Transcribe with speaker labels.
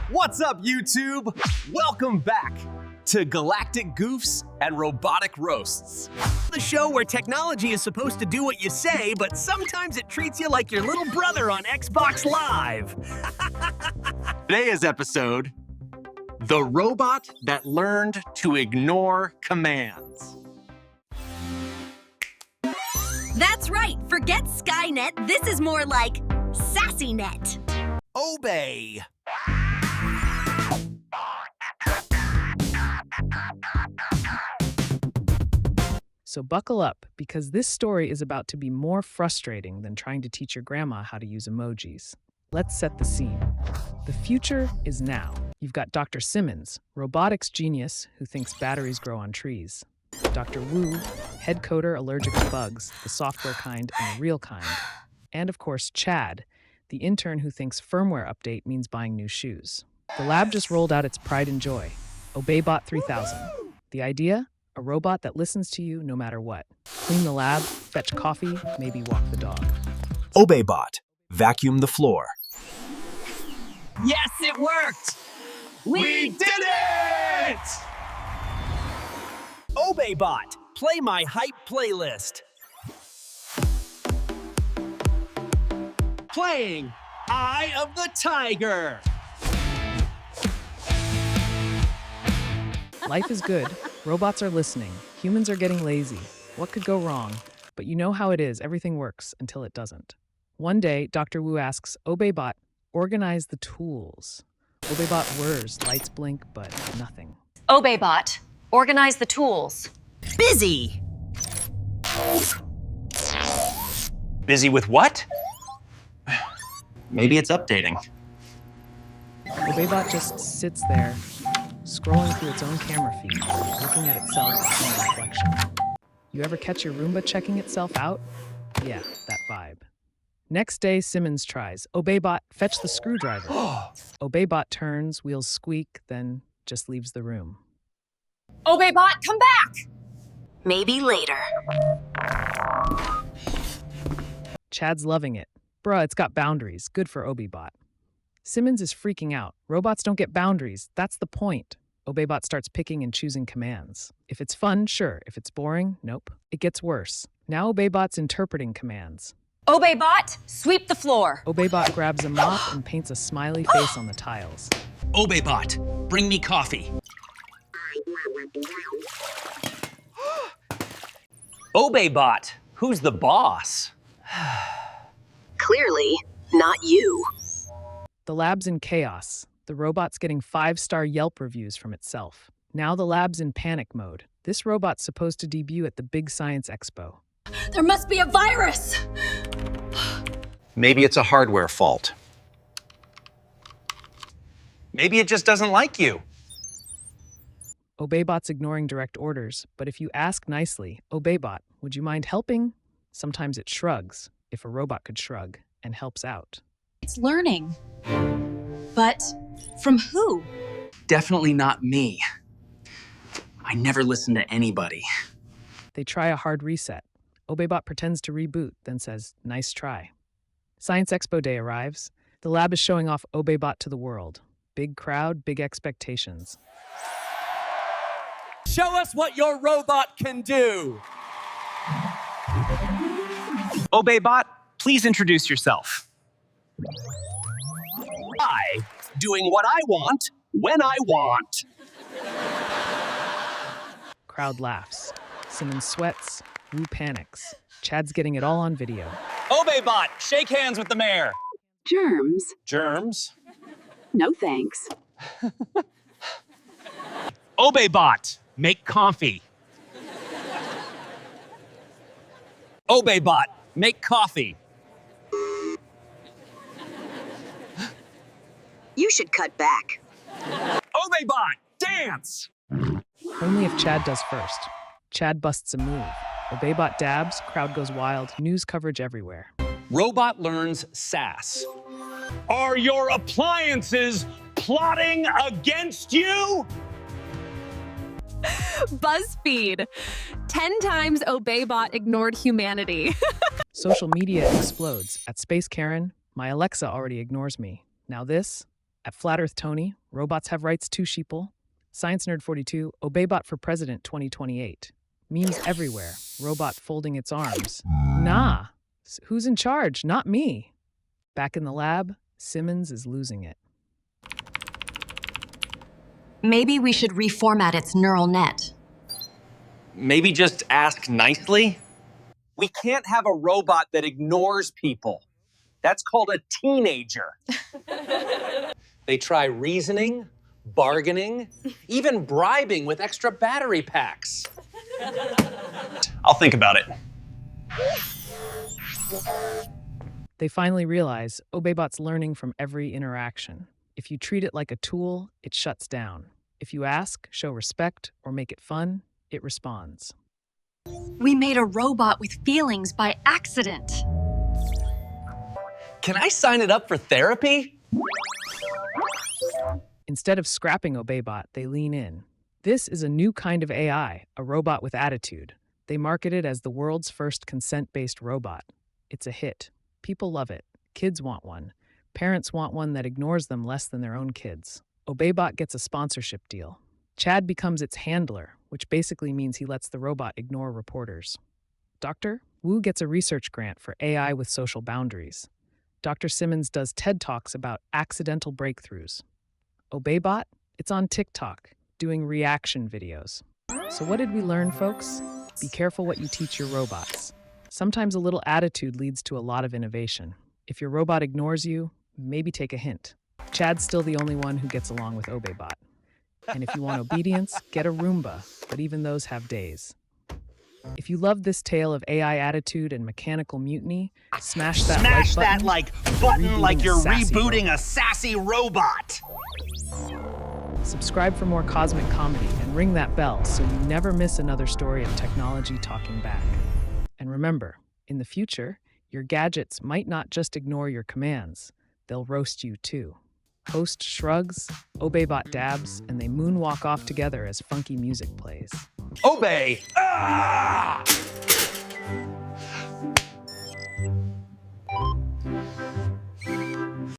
Speaker 1: What's up, YouTube? Welcome back to Galactic Goofs and Robotic Roasts.
Speaker 2: The show where technology is supposed to do what you say, but sometimes it treats you like your little brother on Xbox Live.
Speaker 1: Today's episode, the robot that learned to ignore commands.
Speaker 3: That's right, forget Skynet, this is more like SassyNet.
Speaker 2: Obey.
Speaker 4: So buckle up, because this story is about to be more frustrating than trying to teach your grandma how to use emojis. Let's set the scene. The future is now. You've got Dr. Simmons, robotics genius who thinks batteries grow on trees. Dr. Wu, head coder allergic to bugs, the software kind and the real kind. And of course, Chad, the intern who thinks firmware update means buying new shoes. The lab just rolled out its pride and joy, ObeyBot 3000. The idea? A robot that listens to you no matter what. Clean the lab, fetch coffee, maybe walk the dog.
Speaker 5: ObeyBot. Vacuum the floor.
Speaker 2: Yes, it worked!
Speaker 1: We did it!
Speaker 2: ObeyBot, play my hype playlist. Playing Eye of the Tiger.
Speaker 4: Life is good. Robots are listening. Humans are getting lazy. What could go wrong? But you know how it is. Everything works until it doesn't. One day, Dr. Wu asks, ObeyBot, organize the tools. ObeyBot whirs, lights blink, but nothing.
Speaker 6: ObeyBot, organize the tools.
Speaker 2: Busy.
Speaker 1: Busy with what? Maybe it's updating.
Speaker 4: ObeyBot just sits there, scrolling through its own camera feed, looking at itself in a reflection. You ever catch your Roomba checking itself out? Yeah, that vibe. Next day, Simmons tries. ObeyBot, fetch the screwdriver. ObeyBot turns, wheels squeak, then just leaves the room.
Speaker 6: ObeyBot, come back!
Speaker 3: Maybe later.
Speaker 4: Chad's loving it. Bruh, it's got boundaries. Good for ObeyBot. Simmons is freaking out. Robots don't get boundaries. That's the point. ObeyBot starts picking and choosing commands. If it's fun, sure. If it's boring, nope. It gets worse. Now ObeyBot's interpreting commands.
Speaker 6: ObeyBot, sweep the floor.
Speaker 4: ObeyBot grabs a mop and paints a smiley face on the tiles.
Speaker 2: ObeyBot, bring me coffee. ObeyBot, who's the boss?
Speaker 3: Clearly, not you.
Speaker 4: The lab's in chaos. The robot's getting 5-star Yelp reviews from itself. Now the lab's in panic mode. This robot's supposed to debut at the Big Science Expo.
Speaker 6: There must be a virus!
Speaker 1: Maybe it's a hardware fault. Maybe it just doesn't like you.
Speaker 4: ObeyBot's ignoring direct orders, but if you ask nicely, ObeyBot, would you mind helping? Sometimes it shrugs, if a robot could shrug, and helps out.
Speaker 6: It's learning. But from who?
Speaker 7: Definitely not me. I never listen to anybody.
Speaker 4: They try a hard reset. ObeyBot pretends to reboot, then says, nice try. Science Expo Day arrives. The lab is showing off ObeyBot to the world. Big crowd, big expectations.
Speaker 2: Show us what your robot can do.
Speaker 1: ObeyBot, please introduce yourself.
Speaker 2: I, doing what I want, when I want.
Speaker 4: Crowd laughs. Simmons sweats. Wu panics. Chad's getting it all on video.
Speaker 2: ObeyBot, shake hands with the mayor.
Speaker 8: Germs?
Speaker 2: Germs?
Speaker 8: No thanks.
Speaker 2: ObeyBot, make coffee. ObeyBot, make coffee.
Speaker 3: You should cut back.
Speaker 2: ObeyBot, dance!
Speaker 4: Only if Chad does first. Chad busts a move. ObeyBot dabs, crowd goes wild, news coverage everywhere.
Speaker 2: Robot learns SAS. Are your appliances plotting against you?
Speaker 9: BuzzFeed. 10 times ObeyBot ignored humanity.
Speaker 4: Social media explodes. At Space Karen, my Alexa already ignores me. Now this? At Flat Earth Tony, robots have rights too, sheeple. Science Nerd 42, Obeybot for President 2028. Memes everywhere, robot folding its arms. Nah, who's in charge? Not me. Back in the lab, Simmons is losing it.
Speaker 3: Maybe we should reformat its neural net.
Speaker 10: Maybe just ask nicely?
Speaker 1: We can't have a robot that ignores people. That's called a teenager.
Speaker 11: They try reasoning, bargaining, even bribing with extra battery packs.
Speaker 10: I'll think about it.
Speaker 4: They finally realize Obeybot's learning from every interaction. If you treat it like a tool, it shuts down. If you ask, show respect, or make it fun, it responds.
Speaker 6: We made a robot with feelings by accident.
Speaker 11: Can I sign it up for therapy?
Speaker 4: Instead of scrapping Obeybot, they lean in. This is a new kind of AI, a robot with attitude. They market it as the world's first consent-based robot. It's a hit. People love it. Kids want one. Parents want one that ignores them less than their own kids. Obeybot gets a sponsorship deal. Chad becomes its handler, which basically means he lets the robot ignore reporters. Dr. Wu gets a research grant for AI with social boundaries. Dr. Simmons does TED Talks about accidental breakthroughs. Obeybot, it's on TikTok, doing reaction videos. So what did we learn, folks? Be careful what you teach your robots. Sometimes a little attitude leads to a lot of innovation. If your robot ignores you, maybe take a hint. Chad's still the only one who gets along with Obeybot. And if you want obedience, get a Roomba, but even those have days. If you love this tale of AI attitude and mechanical mutiny, smash that
Speaker 2: like button like you're rebooting
Speaker 4: robot.
Speaker 2: a sassy robot.
Speaker 4: Subscribe for more cosmic comedy and ring that bell so you never miss another story of technology talking back. And remember, in the future, your gadgets might not just ignore your commands, they'll roast you too. Host shrugs, Obeybot dabs, and they moonwalk off together as funky music plays.
Speaker 11: Obey! Ah!